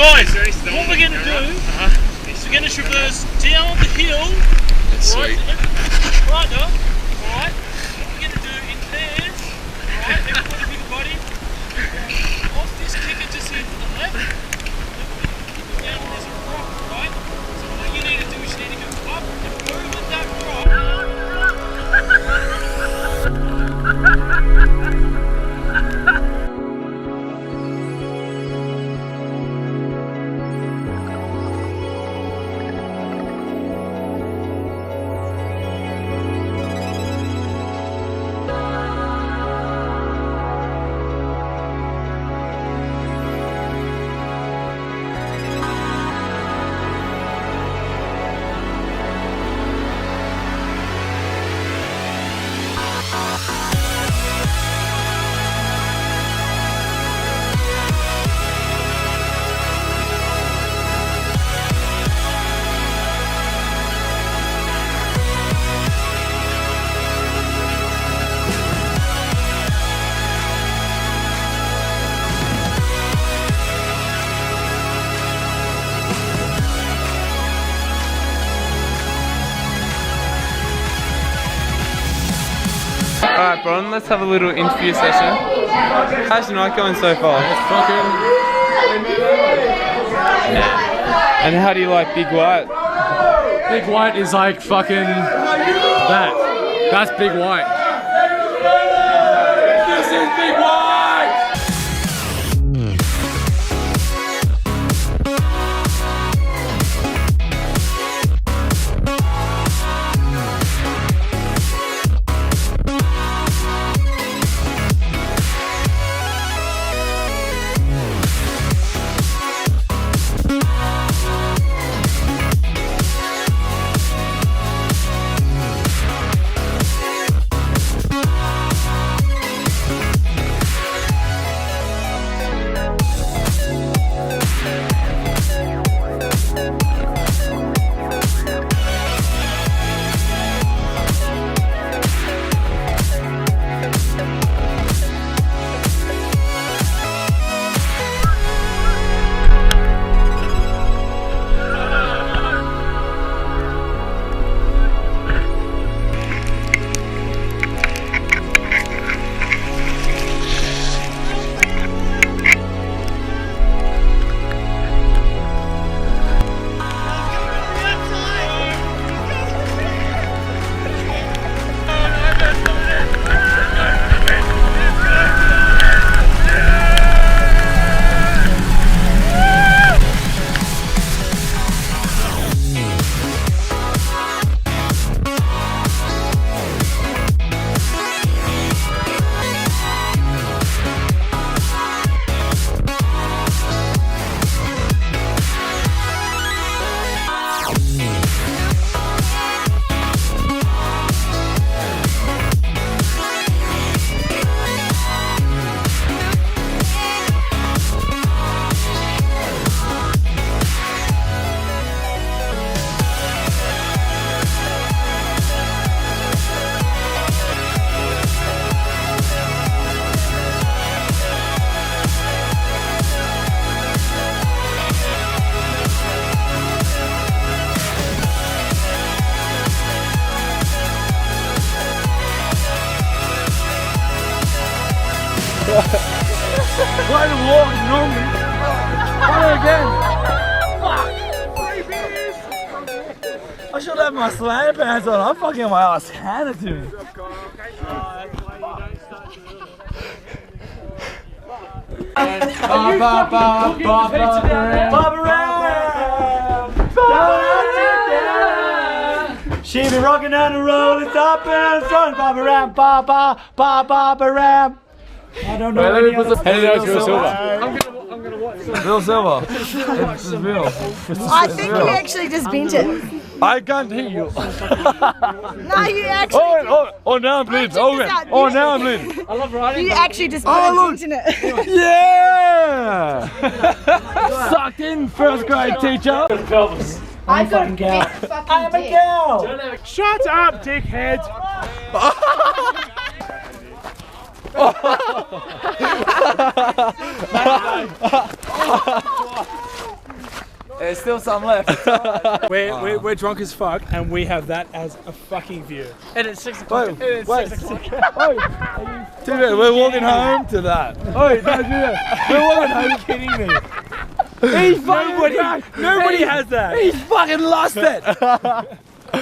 Guys, what we're going to do is we're going to traverse down the hill. That's sweet. Right, now. Right. What we're going to do in there, right, everybody pick a body. Off this kicker just here to the left. Down there's a rock, right? So what you need to do is you need to go up and over that rock. Alright, Bron, let's have a little interview session. How's your night going so far? It's fucking... And how do you like Big White? Big White is like fucking that. That's Big White. This is Big White! Why the walk normally? Why again? Fuck! I should have my slam pants on. I'm fucking my ass handed to me. She be rocking down the road, it's up and front, Baba Ram, Baba Ram. I don't know. Wait, let me put some. Hey, that's Bill Silver. I'm gonna watch that. Bill Silver. It's Bill. I think you actually just bent it. I can't hear you. No, you actually. Oh, now I'm bleeding. Oh, now I'm bleeding. I love riding. You actually just put a dent in it. Yeah! Sucked in, first grade teacher. Pelvis. I got a big fucking I am a dick. girl. Shut up, dickhead. There's still some left. We're drunk as fuck, and we have that as a fucking view. And it's 6 o'clock. Wait. Dude, we're walking home to that. Oh, no, dude. We're walking home. Are you kidding me? Nobody has that. He's fucking lost it.